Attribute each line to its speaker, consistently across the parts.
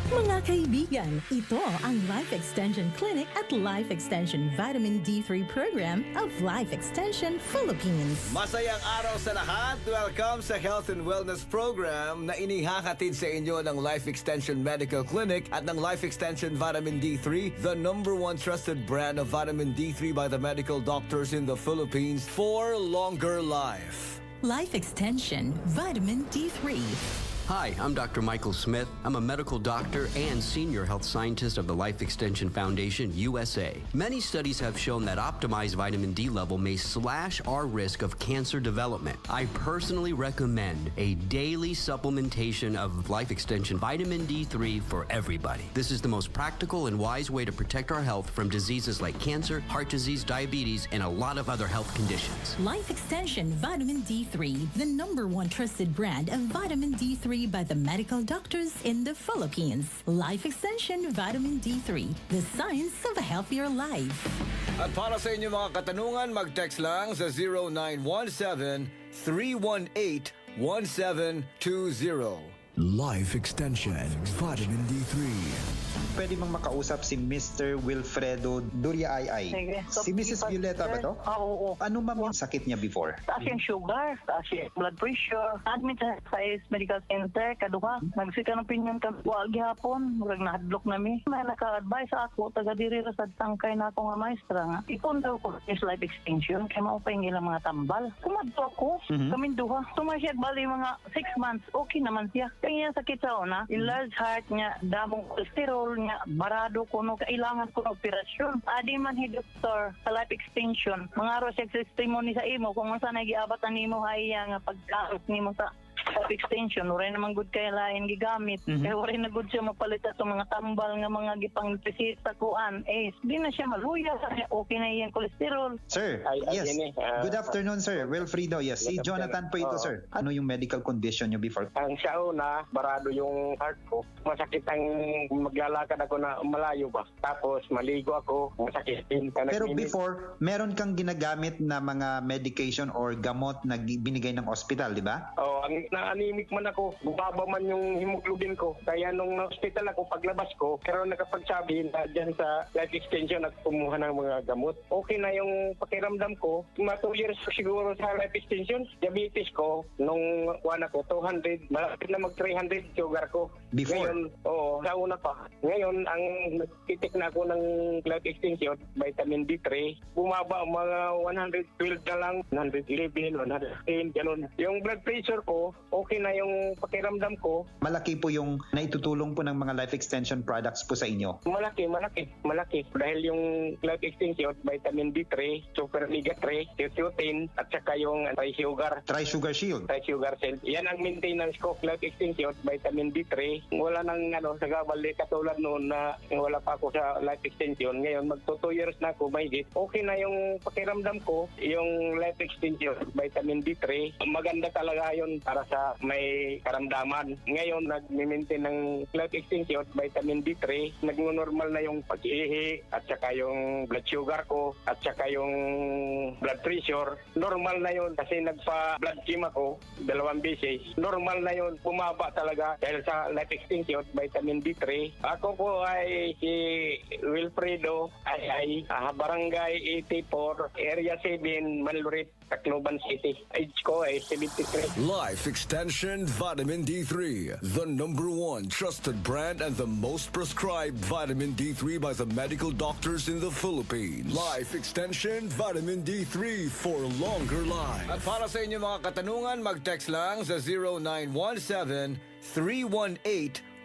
Speaker 1: Mga kaibigan, ito ang Life Extension Clinic at Life Extension Vitamin D3 Program of Life Extension Philippines.
Speaker 2: Masayang araw sa lahat! Welcome sa Health and Wellness Program na inihahatid sa inyo ng Life Extension Medical Clinic at ng Life Extension Vitamin D3, the #1 trusted brand of vitamin D3 by the medical doctors in the Philippines for longer life.
Speaker 1: Life Extension Vitamin D3.
Speaker 3: Hi, I'm Dr. Michael Smith. I'm a medical doctor and senior health scientist of the Life Extension Foundation, USA. Many studies have shown that optimized vitamin D level may slash our risk of cancer development. I personally recommend a daily supplementation of Life Extension Vitamin D3 for everybody. This is the most practical and wise way to protect our health from diseases like cancer, heart disease, diabetes, and a lot of other health conditions.
Speaker 1: Life Extension Vitamin D3, the #1 trusted brand of vitamin D3 by the medical doctors in the Philippines. Life Extension Vitamin D3, the science of a healthier life.
Speaker 2: At para sa inyong mga katanungan, mag-text lang sa 0917-318-1720.
Speaker 4: Life Extension Vitamin D3.
Speaker 5: Pwede bang makausap si Mr. Wilfredo Duriay?
Speaker 6: Sige.
Speaker 5: Si Mrs. Violeta ba to?
Speaker 6: Oo.
Speaker 5: Ano ma'am yung sakit niya before?
Speaker 6: Taas yung sugar, taas yung blood pressure. Admit sa medical center, kaduha. Nagsika ng pinyon ka, wag gihapon, murag nahadlok nami. May naka-advise ako, taga diri ra sa tangkay na ako nga maestra nga. Ipon daw ko is life extension, kaya maupay ilang mga tambal. Kumadto ako, kaming duha. Tumasyag bali mga 6 months, okay naman siya. Kaya sakit sa una, enlarged heart niya, damong cholesterol niya, barado ko no, kailangan ko ng operasyon. Adi man hi doktor sa life extension, mga ro siya testimony sa imo kung unsa na giabatan nimo haya nga pagkaot nimo sa life extension, wala naman good kaya lain gigamit. Kaya wala na good siya mapalit sa mga tambal nga mga gipang sa kuan. Di na siya maluya. Okay na yung cholesterol.
Speaker 5: Sir, yes. Good afternoon, sir. Wilfredo, yes. Si Jonathan po ito, sir. Ano yung medical condition niyo before?
Speaker 7: Ang sa una, barado yung heart ko. Masakit ang maglalakad ako na malayo ba. Tapos maligo ako, masakit din.
Speaker 5: Pero before, meron kang ginagamit na mga medication or gamot na binigay ng hospital, di ba?
Speaker 7: Oh, na-anemic man ako, bumaba man yung hemoglobin ko. Kaya nung na-hospital ako, paglabas ko, pero nakapagsabi na dyan sa life extension at kumuha ng mga gamot. Okay na yung pakiramdam ko. Mga 2 years siguro sa life extension. Diabetes ko, nung kuwan ako, 200, malapit na mag-300 sugar ko.
Speaker 5: Before?
Speaker 7: Ngayon, sa una pa. Ngayon, ang titik na ako ng life extension, vitamin D3, bumaba mga 112 na lang, 111, 110, ganun. Yung blood pressure ko, okay na yung pakiramdam ko.
Speaker 5: Malaki po yung naitutulong po ng mga life extension products po sa inyo.
Speaker 7: Malaki. Dahil yung life extension, vitamin D3, super omega 3, lutein, at saka yung tri-sugar.
Speaker 5: Tri-sugar shield.
Speaker 7: Tri-sugar cell. Yan ang maintenance ko, life extension, vitamin D3. Wala nang sa gabali katulad noon na wala pa ako sa life extension. Ngayon, magto 2 years na ako, mahigit. Okay na yung pakiramdam ko, yung life extension, vitamin D3. Maganda talaga yun para sa may karamdaman. Ngayon, nag-maintain ng life extension, vitamin D3. Nag-normal na yung pag-ihi at saka yung blood sugar ko at saka yung blood pressure. Normal na yun kasi nagpa-blood chem ako 2 beses. Normal na yun. Bumaba talaga dahil sa life extension, vitamin D3. Ako po ay si Wilfredo Barangay 84, Area 7, Manlurit, Tacloban City. Age ko ay 73.
Speaker 2: Life Extension Vitamin D3, the #1 trusted brand and the most prescribed vitamin D3 by the medical doctors in the Philippines. Life Extension Vitamin D3 for longer life. At para sa inyong mga katanungan, mag-text lang sa 0917-318-1720.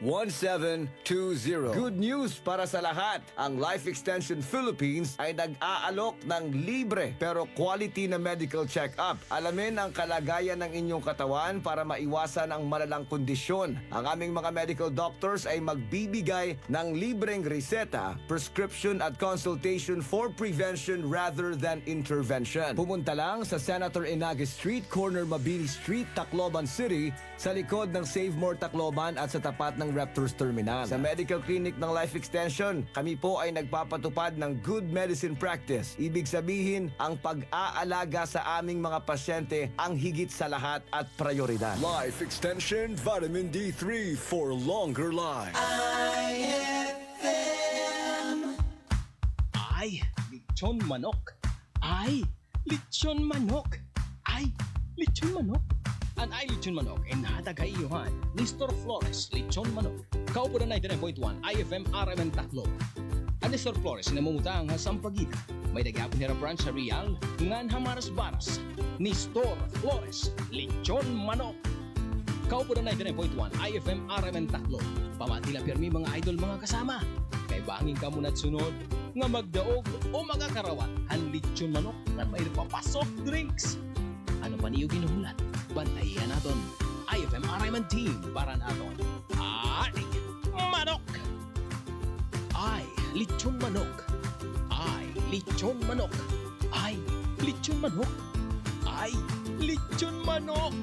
Speaker 2: Good news para sa lahat. Ang Life Extension Philippines ay nag-aalok ng libre pero quality na medical check-up. Alamin ang kalagayan ng inyong katawan para maiwasan ang malalang kondisyon. Ang aming mga medical doctors ay magbibigay ng libreng reseta, prescription at consultation for prevention rather than intervention. Pumunta lang sa Senator Inagis Street, corner Mabini Street, Tacloban City, sa likod ng Save More Tacloban at sa tapat ng Raptors Terminal. Sa medical clinic ng Life Extension, kami po ay nagpapatupad ng good medicine practice. Ibig sabihin, ang pag-aalaga sa aming mga pasyente ang higit sa lahat at prioridad.
Speaker 4: Life Extension Vitamin D3 for longer life.
Speaker 8: Ay, lechon manok. Ay, lechon manok. Ay, lechon manok. An ay lechon manok ay nahatagayuhan ni Store Flores Lechon Manok. Kaupo na 99.1 IFM RMN Tacloban. Ang ni Store Flores na mamutang sa Sampaguita. May nagyapon nila branch sa Real, ngan Hamaras Baras. Ni Store Flores Lechon Manok. Kaupo na 99.1 IFM RMN Tacloban. Pamatila pirmi mga idol mga kasama. Kay banging kamunat sunod nga magdaog o magakarawat ang lechon manok na may papasok drinks. Ano pa niyo ginuhulat? Bantayan naton. IFM RMN Team para naton. Ay, manok! Ay, lechon manok. Ay, lechon manok. Ay, lechon manok. Ay, lechon manok.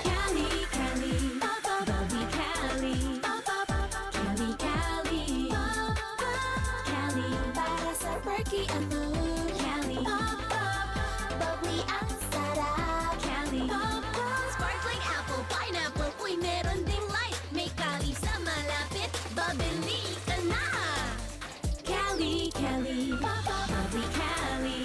Speaker 9: Cali, Cali, Bobby Cali, Cali, Cali, Cali, para sa perky ang mood. Cali, bubbly ang sarap. Cali, sparkling apple, pineapple, uy meron ding light. May Cali sa malapit, babili ka na. Cali, Cali, bubbly Cali,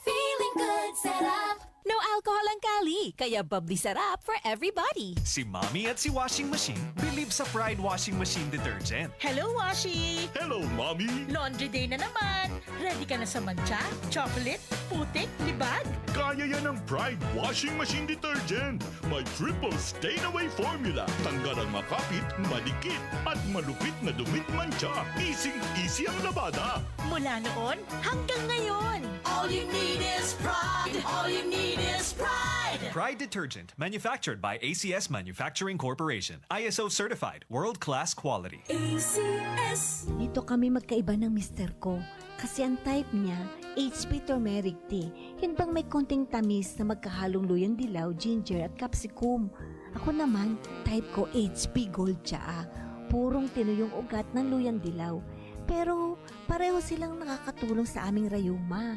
Speaker 9: feeling good, sarap.
Speaker 10: No alcohol ang Cali, kaya bubbly sarap for everybody.
Speaker 11: Si Mommy at si Washing Machine believe sa Pride Washing Machine Detergent.
Speaker 12: Hello, Washi!
Speaker 11: Hello, Mommy!
Speaker 12: Laundry day na naman. Ready ka na sa mancha, chocolate, putik, libag?
Speaker 11: Kaya yan ang Pride Washing Machine Detergent. May triple stain-away formula. Tanggal ang makapit, madikit, at malupit na dumit mancha. Easy ang labada.
Speaker 12: Mula noon hanggang ngayon.
Speaker 9: All you need is pride. All you need is pride.
Speaker 11: Pride Detergent, manufactured by ACS Manufacturing Corporation. ISO certified, world-class quality.
Speaker 9: ACS.
Speaker 10: Dito kami magkaiba ng mister ko. Kasi ang type niya, HP turmeric tea. Yun bang may konting tamis na magkahalong luyang dilaw, ginger at capsicum. Ako naman, type ko HP gold tsaa. Purong tinuyong ugat ng luyang dilaw. Pero pareho silang nakakatulong sa aming rayuma.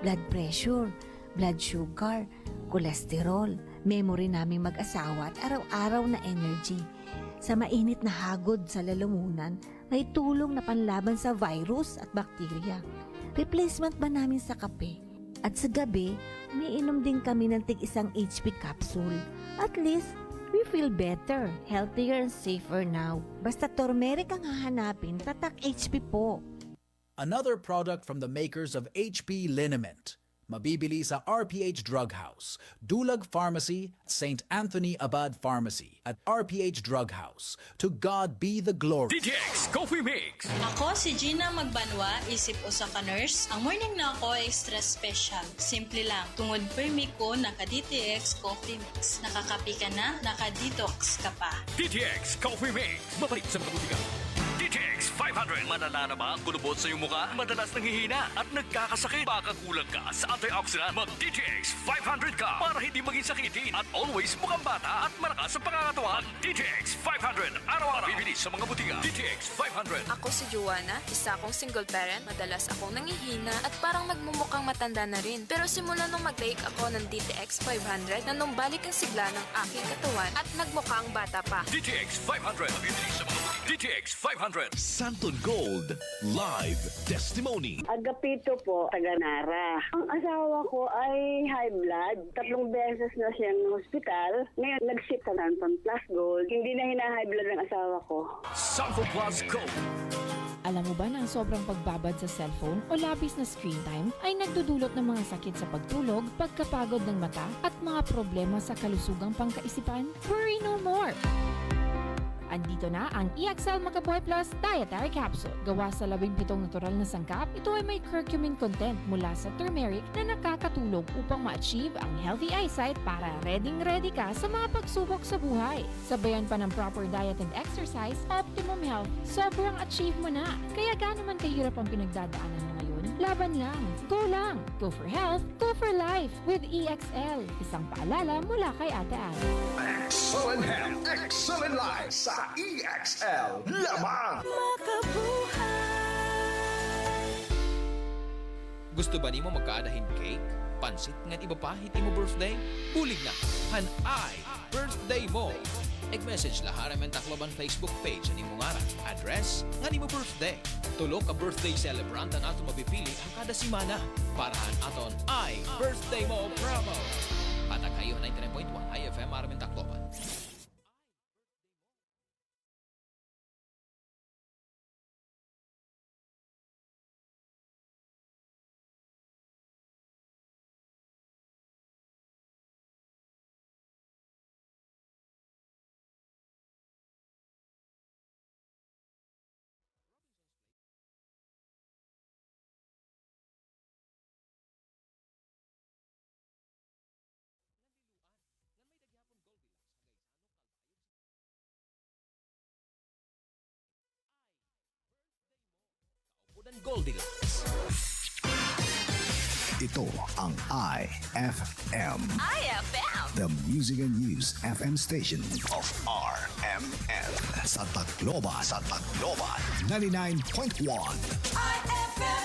Speaker 10: Blood pressure, blood sugar, cholesterol, memory naming mag-asawa at araw-araw na energy. Sa mainit na hagod sa lalamunan, may tulong na panlaban sa virus at bakterya. Replacement ba namin sa kape? At sa gabi, umiinom din kami ng tig-isang HP capsule. At least, we feel better, healthier and safer now. Basta turmeric ang hahanapin, tatak HP po.
Speaker 13: Another product from the makers of HP Liniment. Mabibili sa RPH Drug House, Dulag Pharmacy, St. Anthony Abad Pharmacy, at RPH Drug House. To God be the glory.
Speaker 11: DTX Coffee Mix.
Speaker 14: Ako si Gina Magbanwa, isip usa ka nurse. Ang morning na ako ay extra special. Simple lang. Tungod permi ko, naka-DTX Coffee Mix. Nakakapi ka na, naka-detox ka pa.
Speaker 11: DTX Coffee Mix. Mabalik sa mga butika. DTX 500. Madala na ba ang kulubot sa iyong mukha? Madalas nanghihina at nagkakasakit. Baka kulang ka sa antioxidant. Mag-DTX 500 ka para hindi maging sakitin at always mukhang bata at malakas sa pangangatawan. DTX 500. Araw-araw. Bibili sa mga butika. DTX 500.
Speaker 15: Ako si Joanna, isa akong single parent. Madalas akong nangihina at parang nagmumukhang matanda na rin. Pero simula nung mag-take ako ng DTX 500, na nung balik ang sigla ng aking katawan at nagmukhang bata pa.
Speaker 11: DTX 500. Bibili sa mga butika. DTX 500.
Speaker 16: Santon Gold Live Testimony.
Speaker 17: Agapito po, taga Nara. Ang asawa ko ay high blood. 3 beses na siyang hospital. Ngayon, nag-ship sa Santon Plus Gold. Hindi na hina-high blood ng asawa ko.
Speaker 11: Santon Plus Gold.
Speaker 18: Alam mo ba na ang sobrang pagbabad sa cellphone o labis na screen time ay nagdudulot ng mga sakit sa pagtulog, pagkapagod ng mata at mga problema sa kalusugang pangkaisipan? Worry no more! Andito na ang EXL Makabuhay Plus Dietary Capsule. Gawa sa 17 natural na sangkap, ito ay may curcumin content mula sa turmeric na nakakatulong upang ma-achieve ang healthy eyesight para ready ka sa mga pagsubok sa buhay. Sabayan pa ng proper diet and exercise, optimum health, sobrang achieve mo na. Kaya gaano man kahirap ang pinagdadaanan mo ngayon, ngayon, laban lang. Go lang. Go for health. Go for life with EXL. Isang paalala mula kay Ate Al.
Speaker 19: Excellent health, excellent life sa EXL. Lamang!
Speaker 8: Gusto ba nimo magkaadahin cake? Pansit nga ibapahit imo birthday? Bulig na! Hanay! Birthday mo! Eg-message lahara men Tacloban Facebook page ani mo ngaran, address nga nimo birthday. Tulo ka birthday celebrant ang ato mapipili ang kada semana. Parahan aton ay Birthday Mo promo. Patag kayo 99.1 IFM Aramen Tacloban. Goldilocks.
Speaker 19: Ito ang IFM.
Speaker 9: IFM.
Speaker 19: The Music and News FM station of RMN. Sa Tacloban. 99.1.
Speaker 9: IFM.